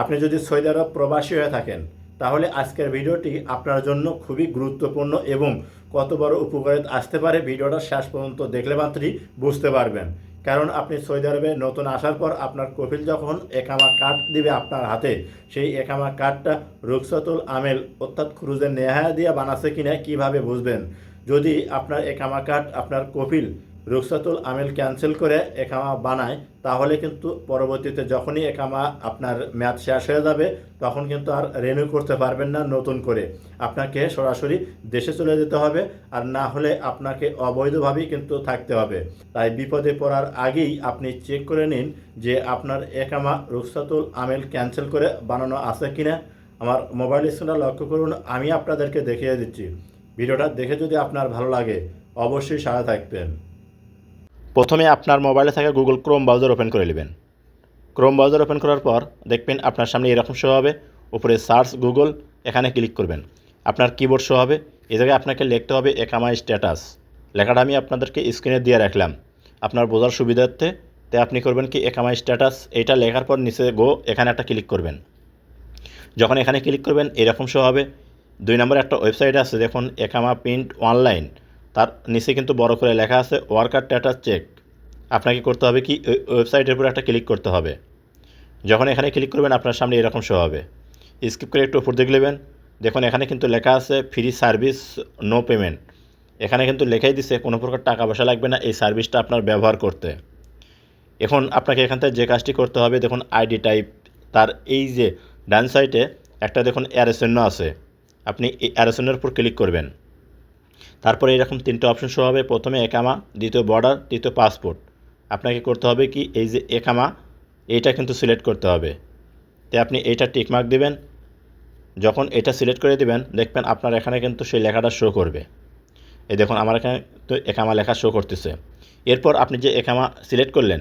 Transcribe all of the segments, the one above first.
আপনি যদি সৌদি আরব প্রবাসী হয়ে থাকেন তাহলে আজকের ভিডিওটি আপনার জন্য খুবই গুরুত্বপূর্ণ এবং কত বড় উপকারে আসতে পারে ভিডিওটা শেষ পর্যন্ত দেখলে মাত্রই বুঝতে পারবেন। কারণ আপনি সৌদি আরবে নতুন আসার পর আপনার কফিল যখন একামা কার্ড দিবে আপনার হাতে, সেই একামা কার্ডটা রুখসাতুল আমেল অর্থাৎ খুরুজের নেহায়া দিয়ে বানাচ্ছে কিনা কীভাবে বুঝবেন? যদি আপনার একামা কার্ড আপনার কফিল রুখসাতুল আমেল ক্যান্সেল করে একামা বানায়, তাহলে কিন্তু পরবর্তীতে যখনই একামা আপনার মেয়াদ শেষ হয়ে যাবে তখন কিন্তু আর রিনিউ করতে পারবেন না নতুন করে। আপনাকে সরাসরি দেশে চলে যেতে হবে, আর না হলে আপনাকে অবৈধভাবেই কিন্তু থাকতে হবে। তাই বিপদে পড়ার আগেই আপনি চেক করে নিন যে আপনার একামা রুখসাতুল আমেল ক্যান্সেল করে বানানো আছে কিনা। আমার মোবাইল স্ক্রিনটা লক্ষ্য করুন, আমি আপনাদেরকে দেখিয়ে দিচ্ছি। ভিডিওটা দেখে যদি আপনার ভালো লাগে অবশ্যই সাথে থাকবেন। প্রথমে আপনার মোবাইলে থাকা গুগল ক্রোম ব্রাউজার ওপেন করে নেবেন। ক্রোম ব্রাউজার ওপেন করার পর দেখবেন আপনার সামনে এরকম শো হবে, উপরে সার্চ গুগল, এখানে ক্লিক করবেন। আপনার কিবোর্ড শো হবে, এই জায়গায় আপনাকে লিখতে হবে একামা স্ট্যাটাস। লেখাটা আমি আপনাদেরকে স্ক্রিনে দিয়ে রাখলাম আপনার বোঝার সুবিধার্থে। তাই আপনি করবেন কি, একামা স্ট্যাটাস এইটা লেখার পর নিচে গো এখানে একটা ক্লিক করবেন। যখন এখানে ক্লিক করবেন এরকম শো হবে। 2 নম্বরে একটা ওয়েবসাইট আছে দেখুন, একামা প্রিন্ট অনলাইন, তার নিচে কিন্তু বড় করে লেখা আছে ওয়ার্কার স্ট্যাটাস চেক। আপনাকে করতে হবে কি, ওয়েবসাইটের উপর একটা ক্লিক করতে হবে। যখন এখানে ক্লিক করবেন আপনার সামনে এরকম শো হবে। স্কিপ করে একটু উপর দিকে নেবেন, দেখুন এখানে কিন্তু লেখা আছে ফ্রি সার্ভিস নো পেমেন্ট। এখানে কিন্তু লেখাই দিছে কোনো প্রকার টাকা পয়সা লাগবে না এই সার্ভিসটা আপনার ব্যবহার করতে। এখন আপনাকে এখান থেকে যে কাজটি করতে হবে, দেখুন আইডি টাইপ, তার এই যে ডান সাইডে একটা দেখুন অ্যারো চিহ্ন আছে, আপনি এই অ্যারো চিহ্নের উপর ক্লিক করবেন। তারপরে এরকম 3টে অপশন শো হবে, প্রথমে একামা, দ্বিতীয় বর্ডার, তৃতীয় পাসপোর্ট। আপনাকে করতে হবে কি, এই যে একামা এইটা কিন্তু সিলেক্ট করতে হবে। তাই আপনি এইটা টিকমার্ক দিবেন। যখন এটা সিলেক্ট করে দিবেন দেখবেন আপনার এখানে কিন্তু সেই লেখাটা শো করবে। এই দেখুন আমার এখানে তো একামা লেখা শো করতেছে। এরপর আপনি যে একামা সিলেক্ট করলেন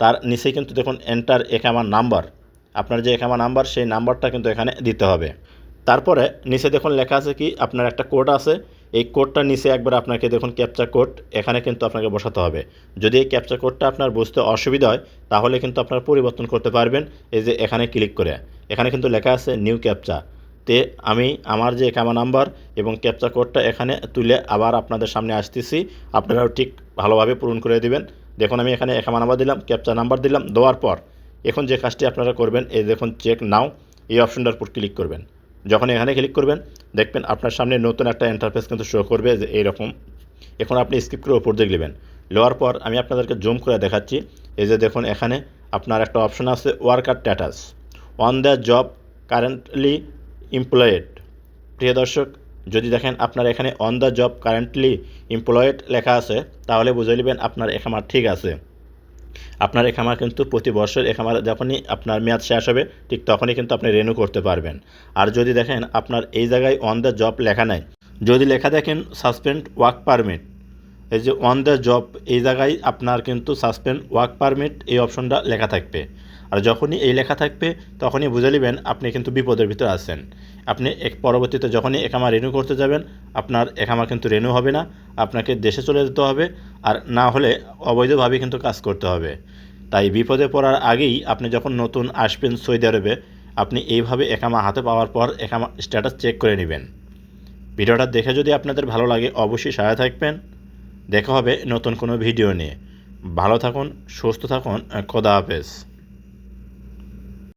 তার নিচে কিন্তু দেখুন এন্টার একামা নাম্বার, আপনার যে একামা নাম্বার সেই নাম্বারটা কিন্তু এখানে দিতে হবে। তারপরে নিচে দেখুন লেখা আছে কি, আপনার একটা কোড আছে, এই কোডটা নিচে একবার আপনাকে দেখুন ক্যাপচা কোড এখানে কিন্তু আপনাকে বসাতে হবে। যদি এই ক্যাপচা কোডটা আপনার বুঝতে অসুবিধা হয় তাহলে কিন্তু আপনার পরিবর্তন করতে পারবেন। এই যে এখানে ক্লিক করে এখানে কিন্তু লেখা আছে নিউ ক্যাপচা। তে আমি আমার যে একামা নাম্বার এবং ক্যাপচা কোডটা এখানে তুলে আবার আপনাদের সামনে আসতেছি, আপনারাও ঠিক ভালোভাবে পূরণ করে দিবেন। দেখুন আমি এখানে একামা নাম্বার দিলাম, ক্যাপচা নাম্বার দিলাম, দেওয়ার পর এখন যে কাজটি আপনারা করবেন, এই দেখুন চেক নাও, এই অপশনটার উপর ক্লিক করবেন। যখন এখানে ক্লিক করবেন দেখবেন আপনার সামনে নতুন একটা ইন্টারফেস কিন্তু শো করবে যে এইরকম। এখন আপনি স্কিপ করে উপর দিকে নেবেন, নেওয়ার পর আমি আপনাদেরকে জুম করে দেখাচ্ছি। এই যে দেখুন এখানে আপনার একটা অপশন আছে worker status on the job currently employed. প্রিয় দর্শক, যদি দেখেন আপনার এখানে on the job currently employed লেখা আছে তাহলে বুঝে নেবেন আপনার একামা ঠিক আছে। আপনার একামা কিন্তু প্রতি বছর একামার যখনই আপনার মেয়াদ শেষ হবে ঠিক তখনই কিন্তু আপনি রিনিউ করতে পারবেন। আর যদি দেখেন আপনার এই জায়গায় অন দ্য জব লেখা নাই, যদি লেখা দেখেন সাসপেন্ড ওয়ার্ক পারমিট, এই যে অন দ্য জব এই জায়গায় আপনার কিন্তু সাসপেন্ড ওয়ার্ক পারমিট এই অপশনটা লেখা থাকবে। আর যখনই এই লেখা থাকবে তখনই বুঝে নেবেন আপনি কিন্তু বিপদের ভিতরে আছেন। আপনি পরবর্তীতে যখনই একামা রিনিউ করতে যাবেন আপনার একামা কিন্তু রিনিউ হবে না, আপনাকে দেশে চলে যেতে হবে, আর না হলে অবৈধভাবে কিন্তু কাজ করতে হবে। তাই বিপদে পড়ার আগেই আপনি যখন নতুন আসবেন সৌদি আরবে, আপনি এইভাবে একামা হাতে পাওয়ার পর একামা স্ট্যাটাস চেক করে নেবেন। ভিডিওটা দেখে যদি আপনাদের ভালো লাগে অবশ্যই সাথে থাকবেন। দেখা হবে নতুন কোনো ভিডিও নিয়ে। ভালো থাকুন, সুস্থ থাকুন, খোদা হাফেজ।